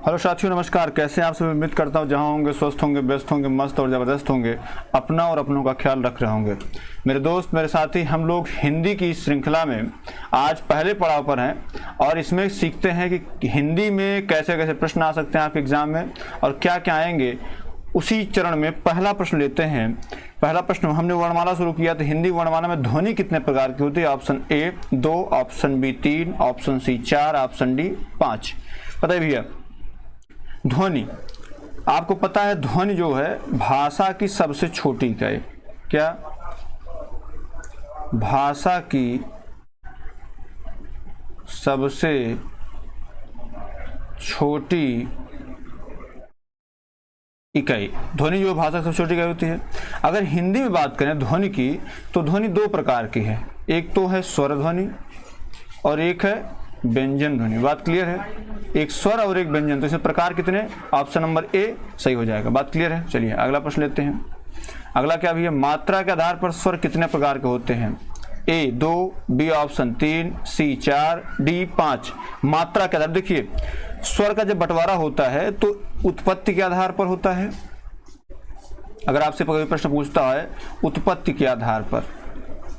Hello साथियों, नमस्कार। कैसे हैं आप सब? उम्मीद करता हूँ जहाँ होंगे स्वस्थ होंगे, व्यस्त होंगे, मस्त और ज़बरदस्त होंगे, अपना और अपनों का ख्याल रख रहे होंगे। मेरे दोस्त, मेरे साथी, हम लोग हिंदी की इस श्रृंखला में आज पहले पड़ाव पर हैं और इसमें सीखते हैं कि हिंदी में कैसे कैसे प्रश्न आ सकते हैं आपके एग्जाम में और क्या क्या आएंगे। उसी चरण में पहला प्रश्न लेते हैं। पहला प्रश्न, हमने वर्णमाला शुरू किया तो हिंदी वर्णमाला में ध्वनि कितने प्रकार की होती है? Option A 2, option B 3, option C 4, option D 5। पता है भैया, ध्वनि आपको पता है, ध्वनि जो है भाषा की सबसे छोटी इकाई। क्या? भाषा की सबसे छोटी इकाई ध्वनि जो भाषा की सबसे छोटी इकाई होती है। अगर हिंदी में बात करें ध्वनि की, तो ध्वनि दो प्रकार की है। एक तो है स्वर ध्वनि और एक है व्यंजन ध्वनि। बात क्लियर है? एक स्वर और एक व्यंजन, तो इसमें प्रकार कितने? ऑप्शन नंबर ए सही हो जाएगा। बात क्लियर है? चलिए अगला प्रश्न लेते हैं। अगला क्या भी है? मात्रा के आधार पर स्वर कितने प्रकार के होते हैं? ए 2, बी ऑप्शन 3, सी 4, डी 5। मात्रा के आधार, देखिए स्वर का जब बंटवारा होता है तो उत्पत्ति के आधार पर होता है। अगर आपसे कोई प्रश्न पूछता है उत्पत्ति के आधार पर,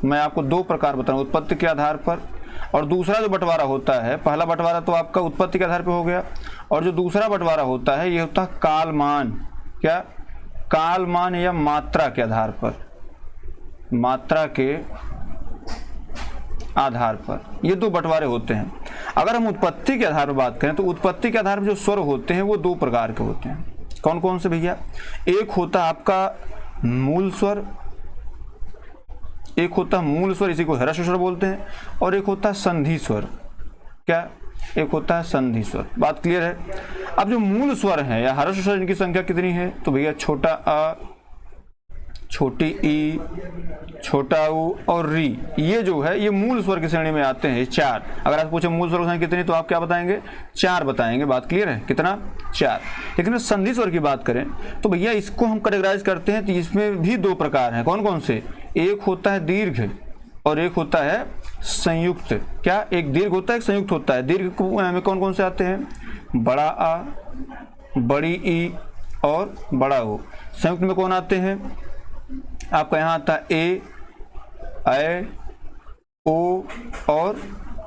मैं आपको दो प्रकार बताऊं, उत्पत्ति के आधार पर और दूसरा जो बंटवारा होता है। पहला बंटवारा तो आपका उत्पत्ति के आधार पर हो गया, और जो दूसरा बंटवारा होता है ये होता है कालमान। क्या? कालमान या मात्रा के आधार पर। मात्रा के आधार पर ये दो बंटवारे होते हैं। अगर हम उत्पत्ति के आधार पर बात करें तो उत्पत्ति के आधार पर जो स्वर होते हैं वो दो प्रकार के होते हैं। कौन कौन से भैया? एक होता है आपका मूल स्वर, एक होता है मूल स्वर, इसी को ह्रस्व स्वर बोलते हैं, और एक होता है संधि स्वर। क्या? एक होता है संधि स्वर। बात क्लियर है? अब जो मूल स्वर है या ह्रस्व स्वर, इनकी संख्या कितनी है? तो भैया छोटा अ, छोटी ई, छोटा ऊ और री, ये जो है ये मूल स्वर की श्रेणी में आते हैं। 4। अगर आप पूछे मूल स्वर की संख्या कितनी, तो आप क्या बताएंगे? 4 बताएंगे। बात क्लियर है? कितना? 4। लेकिन संधि स्वर की बात करें तो भैया इसको हम कैटेगराइज करते हैं तो इसमें भी दो प्रकार हैं। कौन कौन से? एक होता है दीर्घ और एक होता है संयुक्त। क्या? एक दीर्घ होता है, एक संयुक्त होता है। दीर्घ में कौन कौन से आते हैं? बड़ा आ, बड़ी ई और बड़ा ओ। संयुक्त में कौन आते हैं? आपका यहाँ आता है ए, ओ और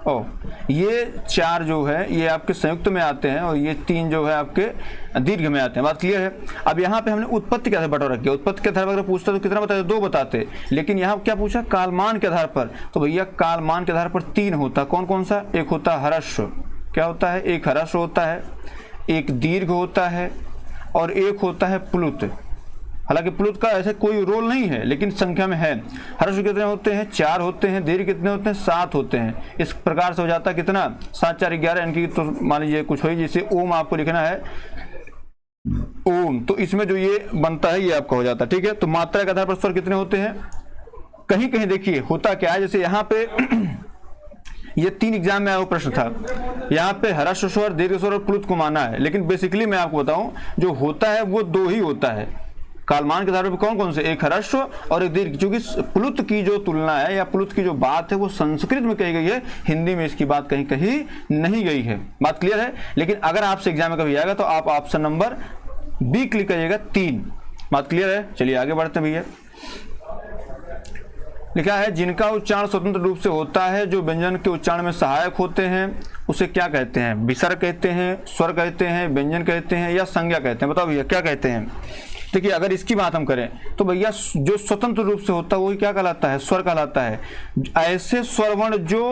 ओ। ये 4 जो है ये आपके संयुक्त में आते हैं और ये 3 जो है आपके दीर्घ में आते हैं। बात क्लियर है? अब यहाँ पे हमने उत्पत्ति के आधार पर बंटवारा किया। उत्पत्ति के आधार पर अगर पूछता तो कितना बताते? 2 बताते। लेकिन यहाँ क्या पूछा? कालमान के आधार पर। तो भैया कालमान के आधार पर 3 होता। कौन कौन सा? एक होता है ह्रस्व। क्या होता है? एक ह्रस्व होता है, एक दीर्घ होता है और एक होता है प्लुत। हालांकि प्लुत का ऐसे कोई रोल नहीं है लेकिन संख्या में है। ह्रस्व कितने होते हैं? 4 होते हैं। दीर्घ कितने होते हैं? 7 होते हैं। इस प्रकार से हो जाता है कितना? 7 4 11। इनकी तो मान लीजिए कुछ हो, जैसे ओम आपको लिखना है ओम, तो इसमें जो ये बनता है ये आपका हो जाता है। ठीक है? तो मात्रा के आधार पर स्वर कितने होते हैं? कहीं कहीं देखिए होता क्या है, जैसे यहाँ पे ये 3 एग्जाम में आया प्रश्न था, यहाँ पे ह्रस्व स्वर, दीर्घ स्वर और प्लुत को माना है। लेकिन बेसिकली मैं आपको बताऊं जो होता है वो 2 ही होता है। कालमान के आधार पर कौन कौन से? एक ह्रस्व और एक दीर्घ। क्योंकि प्लुत की जो तुलना है या प्लुत की जो बात है वो संस्कृत में कही गई है, हिंदी में इसकी बात कहीं कहीं नहीं गई है। बात क्लियर है? लेकिन अगर आपसे एग्जाम में कभी आएगा तो आप ऑप्शन नंबर बी क्लिक करिएगा, 3। बात क्लियर है? चलिए आगे बढ़ते हैं भैया। लिखा है जिनका उच्चारण स्वतंत्र रूप से होता है, जो व्यंजन के उच्चारण में सहायक होते हैं, उसे क्या कहते हैं? विसर्ग कहते हैं, स्वर कहते हैं, व्यंजन कहते हैं या संज्ञा कहते हैं? बताओ भैया क्या कहते हैं? देखिए अगर इसकी बात हम करें तो भैया जो स्वतंत्र रूप से होता है वही क्या कहलाता है? स्वर कहलाता है। ऐसे स्वरवर्ण जो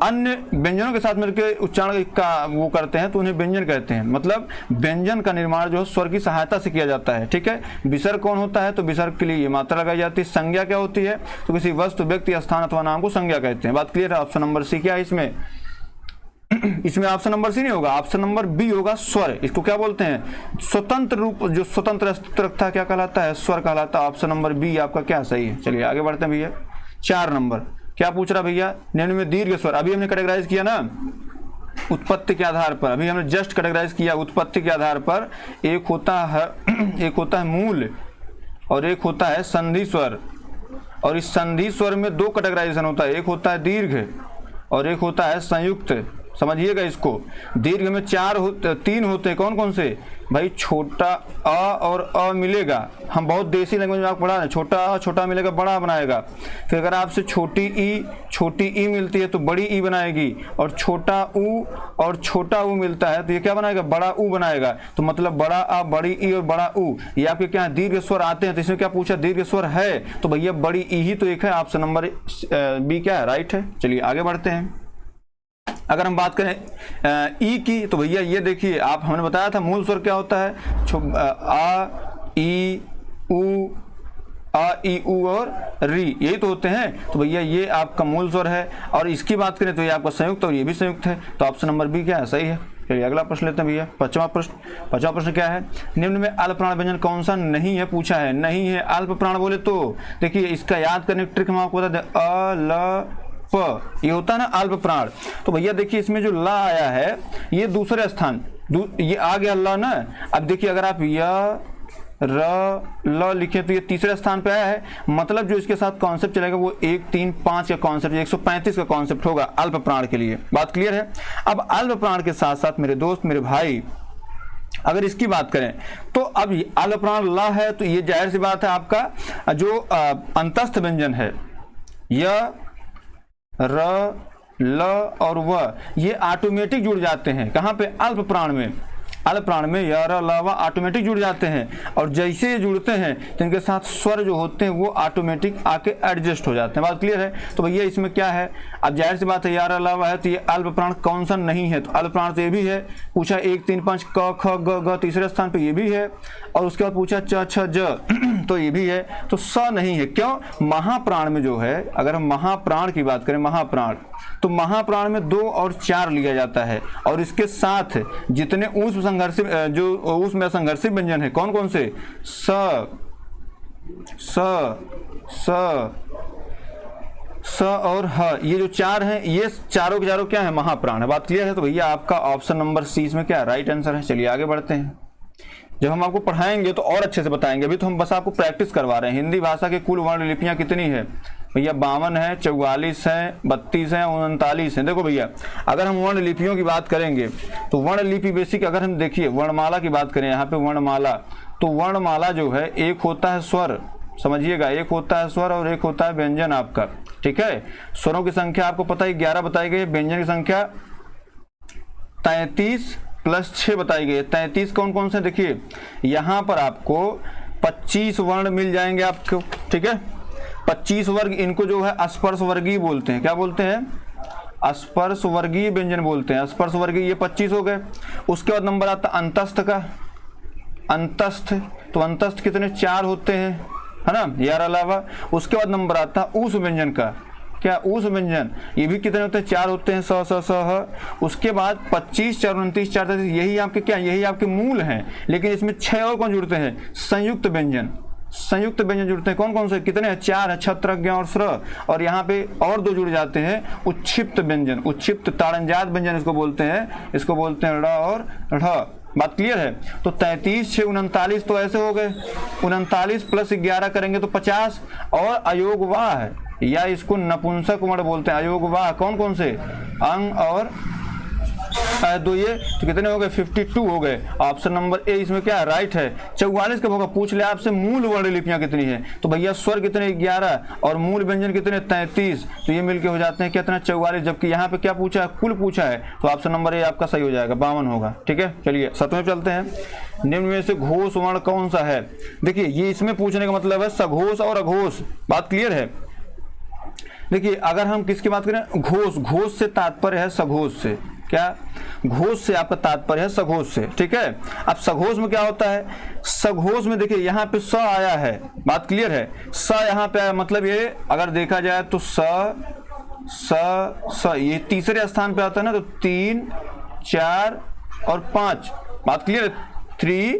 अन्य व्यंजनों के साथ मिलकर उच्चारण का वो करते हैं तो उन्हें व्यंजन कहते हैं। मतलब व्यंजन का निर्माण जो है स्वर की सहायता से किया जाता है। ठीक है? विसर्ग कौन होता है? तो विसर्ग के लिए ये मात्रा लगाई जाती है। संज्ञा क्या होती है? तो किसी वस्तु, व्यक्ति, स्थान अथवा नाम को संज्ञा कहते हैं। बात क्लियर है? ऑप्शन नंबर सी क्या है इसमें? इसमें ऑप्शन नंबर सी नहीं होगा, ऑप्शन नंबर बी होगा, स्वर। इसको क्या बोलते हैं? स्वतंत्र रूप, जो स्वतंत्र अस्तित्व रखता है क्या कहलाता है? स्वर कहलाता है। ऑप्शन नंबर बी आपका क्या सही है? चलिए आगे बढ़ते हैं भैया। 4 नंबर क्या पूछ रहा भैया? निम्न में दीर्घ स्वर, अभी हमने कैटेगराइज किया ना उत्पत्ति के आधार पर, अभी हमने जस्ट कैटेगराइज किया उत्पत्ति के आधार पर। एक होता है मूल और एक होता है संधि स्वर, और इस संधि स्वर में 2 कैटेगराइजेशन होता है। एक होता है दीर्घ और एक होता है संयुक्त। समझिएगा इसको। दीर्घ में तीन होते हैं, कौन कौन से भाई? छोटा अ और अ मिलेगा, हम बहुत देसी लैंग्वेज में आपको पढ़ा रहे हैं, छोटा अ छोटा मिलेगा बड़ा बनाएगा। फिर अगर आपसे छोटी ई मिलती है तो बड़ी ई बनाएगी, और छोटा ऊ मिलता है तो ये क्या बनाएगा? बड़ा ऊ बनाएगा। तो मतलब बड़ा अ, बड़ी ई और बड़ा ऊ, ये आपके क्या दीर्घ स्वर आते हैं। तो इसमें क्या पूछा? दीर्घ स्वर है, तो भैया बड़ी ई ही तो एक है। ऑप्शन नंबर बी क्या है? राइट है। चलिए आगे बढ़ते हैं। अगर हम बात करें ई की, तो भैया ये देखिए, आप हमने बताया था मूल स्वर क्या होता है? आ ई ऊ और री, यही तो होते हैं। तो भैया ये आपका मूल स्वर है। और इसकी बात करें तो ये आपका संयुक्त और ये भी संयुक्त है। तो ऑप्शन नंबर बी क्या है? सही है। चलिए अगला प्रश्न लेते हैं भैया, पांचवा प्रश्न क्या है? निम्न में अल्प प्राण व्यंजन कौन सा नहीं है पूछा है। नहीं है अल्प प्राण बोले तो देखिए इसका याद करने की ट्रिक हम आपको बता दें। अ ल प, ये होता है ना अल्प प्राण। तो भैया देखिए इसमें जो ला आया है ये दूसरे स्थान, ये आ गया ला ना। अब देखिए अगर आप य र ल लिखे तो ये तीसरे स्थान पे आया है। मतलब जो इसके साथ कॉन्सेप्ट चलेगा वो 1, 3, 5 का कॉन्सेप्ट, 135 का कॉन्सेप्ट होगा अल्प प्राण के लिए। बात क्लियर है। अब अल्प प्राण के साथ साथ मेरे दोस्त मेरे भाई, अगर इसकी बात करें तो अब अल्प प्राण ला है, तो ये जाहिर सी बात है आपका जो अंतस्थ व्यंजन है, य र ल और व, ये ऑटोमेटिक जुड़ जाते हैं। कहाँ पे? अल्प प्राण में। अल्प प्राण में य र ल व ऑटोमेटिक जुड़ जाते हैं, और जैसे ये जुड़ते हैं तो इनके साथ स्वर जो होते हैं वो ऑटोमेटिक आके एडजस्ट हो जाते हैं। बात क्लियर है। तो भैया इसमें क्या है? अब जाहिर सी बात है य र ल व है, तो ये अल्प प्राण कौन सा नहीं है? तो अल्प प्राण तो ये भी है। पूछा 1, 3, 5 क ख ग घ, तीसरे स्थान पे ये भी है। और उसके बाद पूछा च छ ज तो ये भी है। तो स नहीं है। क्यों? महाप्राण में जो है, अगर हम महाप्राण की बात करें, महाप्राण, तो महाप्राण में 2 और 4 लिया जाता है, और इसके साथ जितने ऊष्म संघर्षित जो ऊष्म संघर्षित व्यंजन है, कौन कौन से? स और ह, ये जो 4 हैं, ये चारों के चारों क्या है? महाप्राण है। बात क्लियर है। तो भैया आपका ऑप्शन नंबर सी इसमें क्या है? राइट आंसर है। चलिए आगे बढ़ते हैं। जब हम आपको पढ़ाएंगे तो और अच्छे से बताएंगे, अभी तो हम बस आपको प्रैक्टिस करवा रहे हैं। हिंदी भाषा की कुल वर्ण लिपियां कितनी है भैया? 52 है, 44 है, 32 है, 39 है। देखो भैया अगर हम वर्ण लिपियों की बात करेंगे तो वर्ण लिपि बेसिक, अगर हम देखिए वर्णमाला की बात करें, यहाँ पे वर्णमाला, तो वर्णमाला जो है एक होता है स्वर, समझिएगा, एक होता है स्वर और एक होता है व्यंजन आपका। ठीक है। स्वरों की संख्या आपको पता है 11 बताई गई, व्यंजन की संख्या 33 + 6 बताई गई है। 33 कौन कौन से? देखिए यहाँ पर आपको 25 वर्ण मिल जाएंगे आपको। ठीक है। 25 वर्ग, इनको जो है स्पर्श वर्गीय बोलते हैं। क्या बोलते हैं? स्पर्श वर्गीय व्यंजन बोलते हैं। स्पर्श वर्गीय, ये 25 हो गए। उसके बाद नंबर आता है अंतस्थ का। अंतस्थ, तो अंतस्थ कितने? 4 होते हैं, है ना, यार अलावा। उसके बाद नंबर आता है ऊष्म व्यंजन का। क्या? ऊष्म व्यंजन, ये भी कितने होते हैं? 4 होते हैं, स स स ह। उसके बाद 25, 4, 29, 4, 33, यही आपके क्या? यही आपके मूल हैं। लेकिन इसमें 6 और कौन जुड़ते हैं? संयुक्त व्यंजन। संयुक्त व्यंजन जुड़ते हैं। कौन कौन से? कितने हैं? 4 है, छत्र, ज्ञ और स्र। और यहाँ पे और 2 जुड़ जाते हैं, उच्छिप्त व्यंजन, उच्छिप्त ताड़नजात व्यंजन इसको बोलते हैं। इसको बोलते हैं ड़ और ढ़। बात क्लियर है। तो 33, 6, 39 तो ऐसे हो गए। 39 + 11 करेंगे तो 50। और अयोगवाह है, या इसको नपुंसक वर्ण बोलते हैं। अयोगवाह कौन कौन से? अंग और 2, ये तो कितने हो गए? 52 हो गए। ऑप्शन नंबर ए इसमें क्या है? राइट है। 44 कब होगा? पूछ ले आपसे मूल वर्ण लिपियां कितनी है, तो भैया स्वर कितने? 11 और मूल व्यंजन कितने? 33। तो ये मिलके हो जाते हैं कितना? 44। जबकि यहाँ पे क्या पूछा है? कुल पूछा है। तो ऑप्शन नंबर ए आपका सही हो जाएगा, 52 होगा। ठीक है। चलिए 7वें चलते हैं। निम्न में से घोष वर्ण कौन सा है? देखिए ये इसमें पूछने का मतलब है सघोष और अघोष। बात क्लियर है। देखिए अगर हम किसकी बात करें? घोष, घोष से तात्पर्य है सघोष से। क्या? घोष से आपका तात्पर्य है सघोष से। ठीक है। अब सघोष में क्या होता है? सघोष में देखिए यहाँ पे स आया है। बात क्लियर है। स यहाँ पे आया, मतलब ये अगर देखा जाए तो स ये तीसरे स्थान पे आता है ना, तो 3, 4 और 5। बात क्लियर है। 3,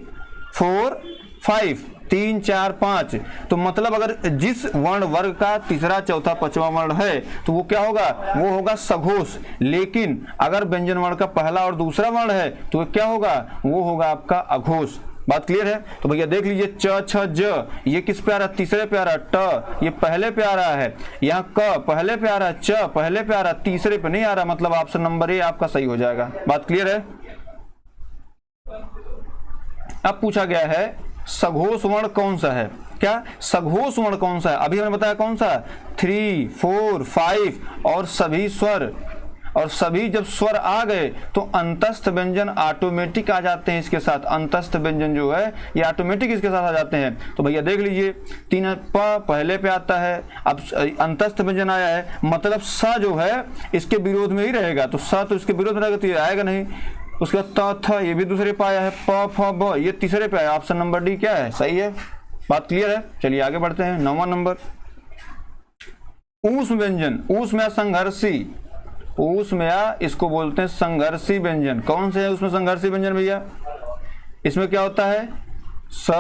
4, 5, 3, 4, 5। तो मतलब अगर जिस वर्ण वर्ग का तीसरा, चौथा, पांचवा वर्ण है तो वो क्या होगा? वो होगा सघोष। लेकिन अगर व्यंजन वर्ण का पहला और दूसरा वर्ण है तो क्या होगा? वो होगा आपका अघोष। बात क्लियर है? तो भैया देख लीजिए च छ ज, ये किस पे आ रहा है? तीसरे पे आ रहा है। ट ये पहले पे आ रहा है। यहाँ क पहले पे आ रहा है। च पहले पे आ रहा है, तीसरे पे नहीं आ रहा, मतलब ऑप्शन नंबर ए आपका सही हो जाएगा। बात क्लियर है? अब पूछा गया है सघोष वर्ण कौन सा है? क्या सघोष वर्ण कौन सा है? अभी हमने बताया कौन सा, 3, 4, 5 और सभी स्वर, और सभी जब स्वर आ गए तो अंतस्थ व्यंजन ऑटोमेटिक आ जाते हैं इसके साथ। अंतस्थ व्यंजन जो है ये ऑटोमेटिक इसके साथ आ जाते हैं। तो भैया देख लीजिए 3 प पहले पे आता है, अब अंतस्थ व्यंजन आया है, मतलब स जो है इसके विरोध में ही रहेगा। तो स तो इसके विरोध में रहेगा तो ये आएगा नहीं। उसके बाद त थ ये भी दूसरे पे आया है, प फ ब ये तीसरे पे आया। ऑप्शन नंबर डी क्या है? सही है। बात क्लियर है? चलिए आगे बढ़ते हैं। 9वां नंबर ऊष्म व्यंजन। ऊष्म या संघर्षी, ऊष्म या इसको बोलते हैं संघर्षी व्यंजन। कौन से है उसमें संघर्षी व्यंजन भैया? इसमें क्या होता है? स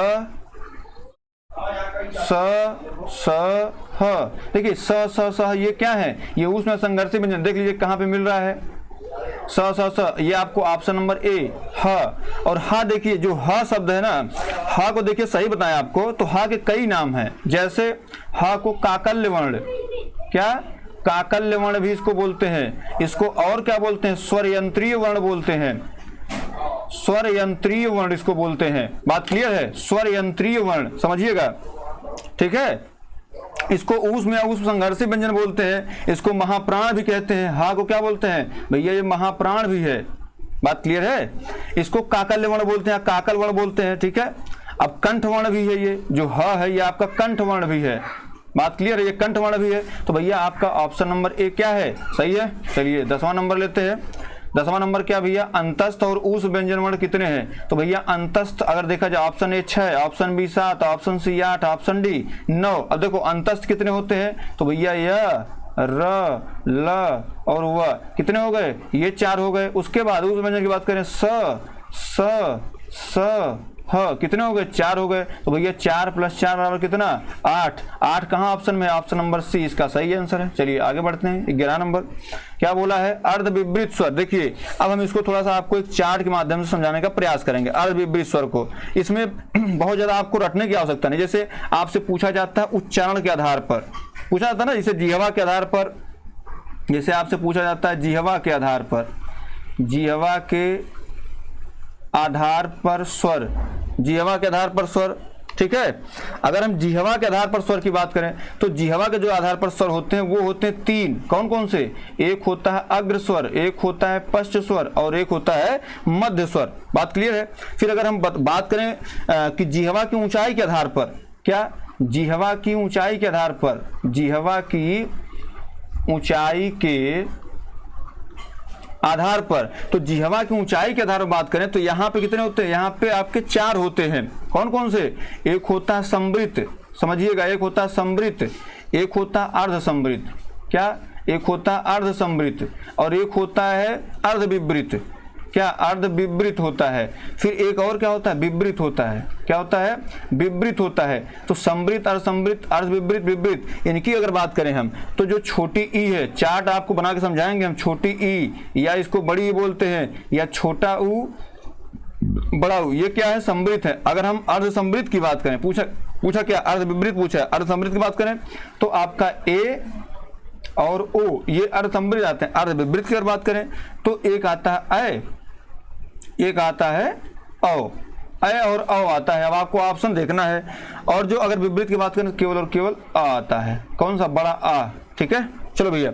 स ह। देखिए स ये क्या है? ये ऊष्म या संघर्षी व्यंजन। देख लीजिए कहाँ पे मिल रहा है। स ये आपको ऑप्शन नंबर ए ह। और हा देखिए जो ह शब्द है ना, हा को देखिए सही बताया आपको, तो हा के कई नाम हैं। जैसे हा को काकल्य वर्ण, क्या काकल्य वर्ण भी इसको बोलते हैं। इसको और क्या बोलते हैं? स्वर यंत्रीय वर्ण बोलते हैं। स्वर यंत्रीय वर्ण इसको बोलते हैं। बात क्लियर है? स्वर यंत्रीय वर्ण समझिएगा, ठीक है। इसको ऊष्म या ऊष्म संघर्षी व्यंजन बोलते हैं। इसको महाप्राण भी कहते हैं। हा को क्या बोलते हैं भैया? ये महाप्राण भी है। बात क्लियर है? इसको काकल्य वर्ण बोलते हैं, काकल वर्ण बोलते हैं, ठीक है। अब कंठ वर्ण भी है, ये जो ह है ये आपका कंठ वर्ण भी है। बात क्लियर है? ये कंठ वर्ण भी है। तो भैया आपका ऑप्शन नंबर ए क्या है? सही है। चलिए 10वां नंबर लेते हैं। 10वां नंबर क्या भैया? अंतस्थ और ऊष्म व्यंजन वर्ण कितने हैं? तो भैया अंतस्थ अगर देखा जाए option A 6, option B 7, option C 8, option D 9। अब देखो अंतस्थ कितने होते हैं? तो भैया य र ल और व कितने हो गए? ये 4 हो गए। उसके बाद ऊष्म व्यंजन की बात करें स ह कितने हो गए? 4 हो गए। तो भैया 4 + 4 बराबर कितना? 8। 8 कहाँ ऑप्शन में? ऑप्शन नंबर सी इसका सही आंसर है। चलिए आगे बढ़ते हैं। 11 नंबर क्या बोला है? अर्ध विपरीत स्वर। देखिए अब हम इसको थोड़ा सा आपको एक चार्ट के माध्यम से समझाने का प्रयास करेंगे। अर्ध विपरीत स्वर को इसमें बहुत ज्यादा आपको रटने की आवश्यकता नहीं। जैसे आपसे पूछा जाता है उच्चारण के आधार पर, पूछा जाता है ना, जैसे जिह्वा के आधार पर, जैसे आपसे पूछा जाता है जिह्वा के आधार पर, जिह्वा के आधार पर स्वर, जिह्वा के आधार पर स्वर, ठीक है। अगर हम जिह्वा के आधार पर स्वर की बात करें तो जिह्वा के जो आधार पर स्वर होते हैं वो होते हैं 3। कौन कौन से? एक होता है अग्र स्वर, एक होता है पश्च स्वर और एक होता है मध्य स्वर। बात क्लियर है? फिर अगर हम बात करें कि जिह्वा की ऊंचाई के आधार पर, क्या जिह्वा की ऊंचाई के आधार पर, जिह्वा की ऊंचाई के आधार पर, तो जिह्वा की ऊंचाई के आधार पर बात करें तो यहाँ पे कितने होते हैं? यहाँ पे आपके 4 होते हैं। कौन कौन से? एक होता है समृत, समझिएगा, एक होता है समृत, एक होता है अर्ध समृत, क्या एक होता है अर्ध समृत और एक होता है अर्ध विवृत, क्या अर्ध विवृत होता है। फिर एक और क्या होता है? विवृत होता है। क्या होता है? विवृत होता है। तो समृत, अर्ध समृत, अर्ध विवृत, विवृत, इनकी अगर बात करें हम तो जो छोटी ई है, चार्ट आपको बना के समझाएंगे हम। छोटी ई या इसको बड़ी ई बोलते हैं, या छोटा ऊ बड़ा ऊ, ये क्या है? समृत है। अगर हम अर्ध समृत की बात करें, पूछा क्या? अर्ध विवृत पूछा है। अर्ध समृत की बात करें तो आपका ए और ओ ये अर्ध समृत आते हैं। अर्ध विवृत की अगर बात करें तो एक आता है अ, एक आता है औ, अ और औ आता है। अब आपको ऑप्शन देखना है। और जो अगर विपरीत की बात करें तो केवल और केवल आ आता है। कौन सा? बड़ा आ, ठीक है। चलो भैया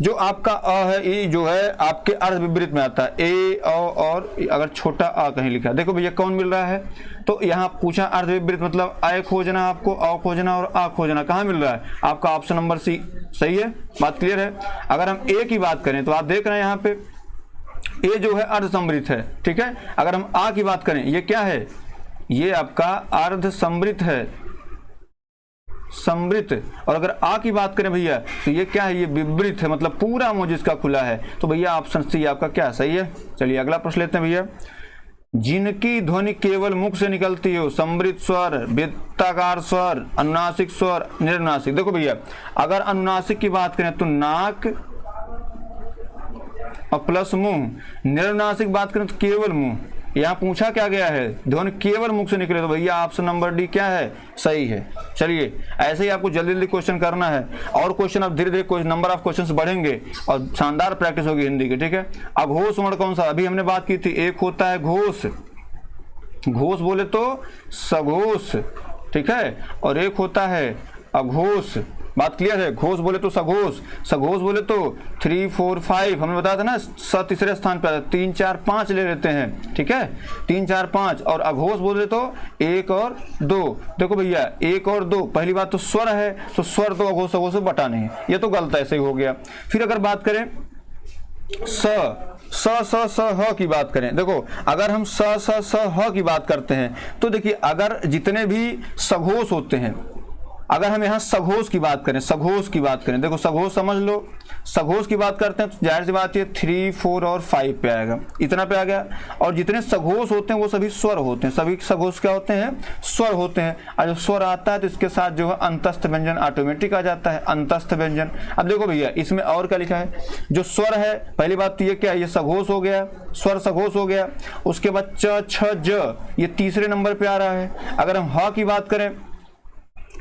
जो आपका अ है ये जो है आपके अर्ध विपरीत में आता है। ए औ और अगर छोटा आ कहीं लिखा है, देखो भैया कौन मिल रहा है? तो यहाँ पूछा अर्ध विपरीत मतलब अ खोजना आपको, अ खोजना और आ खोजना, कहाँ मिल रहा है? आपका ऑप्शन नंबर सी सही है। बात क्लियर है? अगर हम ए की बात करें तो आप देख रहे हैं यहाँ पे ए जो है अर्ध समृत है, ठीक है। अगर हम आ की बात करें, ये क्या है? ये आपका अर्ध समृत है, समृत। और अगर आ की बात करें भैया तो ये क्या है? ये विवृत है, मतलब पूरा मुंह जिसका खुला है। तो भैया ऑप्शन सी आपका क्या सही है। चलिए अगला प्रश्न लेते हैं भैया। जिनकी ध्वनि केवल मुख से निकलती हो, समृत स्वर, वृत्ताकार स्वर, अनुनासिक स्वर, निरनुनासिक। देखो भैया अगर अनुनासिक की बात करें तो नाक और प्लस मुंह, निरनुनासिक बात करें तो केवल मुंह, यहाँ पूछा क्या गया है, ध्वनि केवल मुख से निकले, तो भैया ऑप्शन नंबर डी क्या है, सही है। चलिए ऐसे ही आपको जल्दी जल्दी क्वेश्चन करना है, और क्वेश्चन अब धीरे धीरे नंबर ऑफ क्वेश्चन बढ़ेंगे और शानदार प्रैक्टिस होगी हिंदी की, ठीक है। अघोष वर्ण कौन सा, अभी हमने बात की थी, एक होता है घोष, घोष बोले तो सघोष, ठीक है, और एक होता है अघोष, बात क्लियर है। घोष बोले तो सघोष, सघोष बोले तो 3 4 5, हमने बताया था ना, स तीसरे स्थान पर, 3 4 5 ले लेते हैं, ठीक है, 3 4 5, और अघोष बोले तो 1 और 2। देखो भैया 1 और 2, पहली बात तो स्वर है, तो स्वर तो अघोष अघोष से बटा नहीं, ये तो गलत ऐसे ही हो गया। फिर अगर बात करें स ह की बात करें, देखो अगर हम स ह की बात करते हैं तो देखिए, अगर जितने भी सघोष होते हैं, अगर हम यहाँ सघोष की बात करें, सघोष की बात करें, देखो सघोष समझ लो, सघोष की बात करते हैं तो जाहिर सी बात है 3 4 और 5 पे आएगा, इतना पे आ गया। और जितने सघोष होते हैं वो सभी स्वर होते हैं, सभी सघोष क्या होते हैं, स्वर होते हैं। और जब स्वर आता है तो इसके साथ जो है अंतस्थ व्यंजन ऑटोमेटिक आ जाता है, अंतस्थ व्यंजन। अब देखो भैया इसमें और क्या लिखा है, जो स्वर है, पहली बात तो ये क्या है, ये सघोष हो गया, स्वर सघोष हो गया। उसके बाद च छ ज, ये तीसरे नंबर पे आ रहा है। अगर हम ह की बात करें,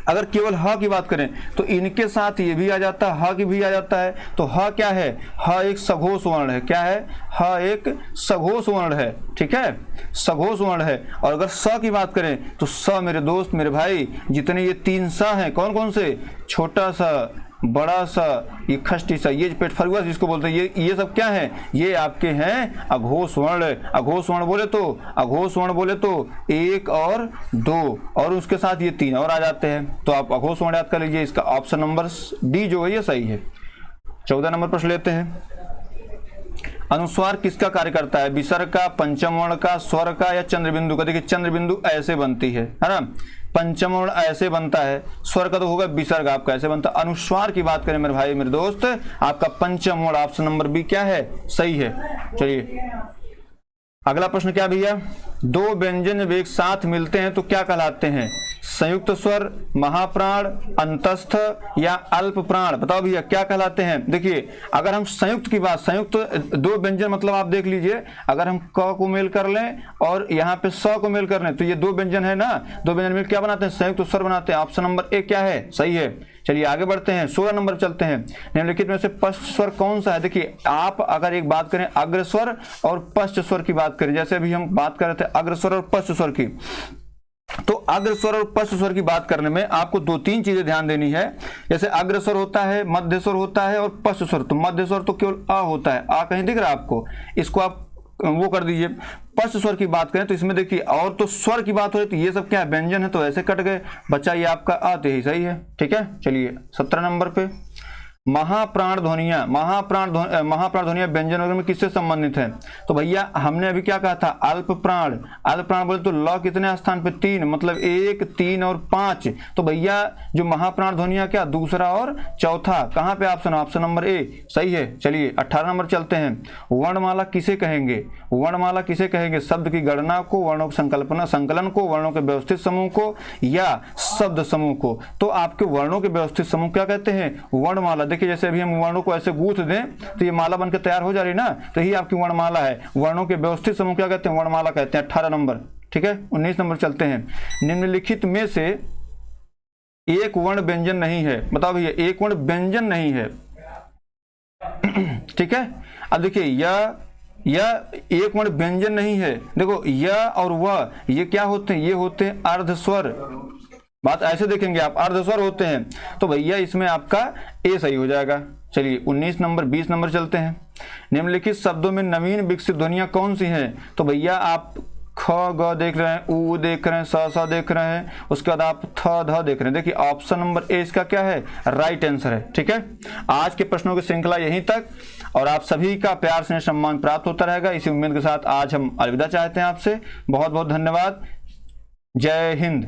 अगर केवल ह की बात करें तो इनके साथ ये भी आ जाता है, ह की भी आ जाता है। तो ह क्या है, ह एक सघोष वर्ण है, क्या है, ह एक सघोष वर्ण है, ठीक है, सघोष वर्ण है। और अगर स की बात करें तो स मेरे दोस्त मेरे भाई, जितने ये 3 स हैं, कौन कौन से, छोटा सा, बड़ा सा, ये खष्टी सा, ये पेट फरुआ जिसको बोलते हैं, ये सब क्या है, ये आपके हैं अघोष वर्ण। अघोष वर्ण बोले तो, अघोष वर्ण बोले तो 1 और 2, और उसके साथ ये 3 और आ जाते हैं। तो आप अघोष वर्ण याद कर लीजिए, इसका ऑप्शन नंबर डी जो है ये सही है। 14 नंबर प्रश्न लेते हैं। अनुस्वार किसका कार्य करता है, विसर्ग का, पंचम वर्ण का, स्वर का, या चंद्र बिंदु का। देखिए चंद्र बिंदु ऐसे बनती है ना, पंचम वर्ण ऐसे बनता है, स्वर का तो होगा विसर्ग आपका ऐसे बनता है। अनुस्वार की बात करें मेरे भाई मेरे दोस्त, आपका पंचम वर्ण, ऑप्शन नंबर बी क्या है, सही है। चलिए अगला प्रश्न क्या भैया, 2 व्यंजन जब एक साथ मिलते हैं तो क्या कहलाते हैं, संयुक्त स्वर, महाप्राण, अंतस्थ, या अल्प प्राण। बताओ भैया क्या कहलाते हैं। देखिए अगर हम संयुक्त की बात, संयुक्त 2 व्यंजन मतलब आप देख लीजिए, अगर हम क को मेल कर लें और यहाँ पे स को मेल कर लें तो ये 2 व्यंजन है ना, 2 व्यंजन मिल क्या बनाते हैं, संयुक्त स्वर बनाते हैं। ऑप्शन नंबर ए क्या है, सही है। चलिए आगे बढ़ते हैं, 16 नंबर चलते हैं। निम्नलिखित में से पश्च स्वर कौन सा है। देखिए आप अगर एक बात करें अग्र स्वर और पश्च स्वर की बात करें, जैसे अभी हम बात कर रहे थे अग्र स्वर और पश्च स्वर की, तो अग्र स्वर और पश्च स्वर की बात करने में आपको 2-3 चीजें ध्यान देनी है। जैसे अग्र स्वर होता है, मध्य स्वर होता है और पश्च स्वर। तो मध्य स्वर तो केवल अ होता है, आ कहीं दिख रहा है आपको, इसको आप वो कर दीजिए। पश्च स्वर की बात करें तो इसमें देखिए, और तो स्वर की बात हो रही तो ये सब क्या है, व्यंजन है, तो ऐसे कट गए बच्चा, ये आपका आ तो ही सही है, ठीक है। चलिए 17 नंबर पे, महाप्राण ध्वनियां, महाप्राण ध्वनियां व्यंजन वगैरह में किससे संबंधित है। तो भैया हमने अभी क्या कहा था, अल्प प्राण। अल्प प्राण बोले तो ल कितने स्थान पे, 3, मतलब 1 3 और 5। तो भैया जो महाप्राण ध्वनियां क्या, दूसरा और चौथा, कहाँ पे ऑप्शन, ऑप्शन नंबर ए सही है। चलिए 18 नंबर चलते हैं। वर्णमाला किसे कहेंगे, वर्णमाला किसे कहेंगे, शब्द की गणना को, वर्णों की संकल्पना संकलन को, वर्णों के व्यवस्थित समूह को, या शब्द समूह को। तो आपके वर्णों के व्यवस्थित समूह क्या कहते हैं, वर्णमाला। देखिए जैसे अभी हम वर्णों को ऐसे गूंथ दें तो ये माला बनकर तैयार हो जा रही ना, तो यही आपकी वर्णमाला है। वर्णों के व्यवस्थित समूह क्या कहते हैं, वर्णमाला कहते हैं। 18 नंबर, ठीक है। 19 नंबर चलते हैं। निम्नलिखित में से एक वर्ण व्यंजन नहीं है। बताओ भैया एक वर्ण व्यंजन नहीं है, ठीक है। अब देखिए यह एक वर्ण व्यंजन नहीं है। देखो यह और वह, ये क्या होते हैं, ये होते हैं अर्धस्वर। बात ऐसे देखेंगे आप, अर्धस्वर होते हैं, तो भैया इसमें आपका ए सही हो जाएगा। चलिए 19 नंबर 20 नंबर चलते हैं। निम्नलिखित शब्दों में नवीन विकसित ध्वनियां कौन सी हैं। तो भैया आप ख ग देख रहे हैं, ऊ देख रहे हैं, स देख रहे हैं, उसके बाद आप थ ध देख रहे हैं। देखिए ऑप्शन नंबर ए इसका क्या है, राइट आंसर है, ठीक है। आज के प्रश्नों की श्रृंखला यहीं तक, और आप सभी का प्यार स्नेह सम्मान प्राप्त होता रहेगा, इसी उम्मीद के साथ आज हम अलविदा चाहते हैं आपसे। बहुत बहुत धन्यवाद। जय हिंद।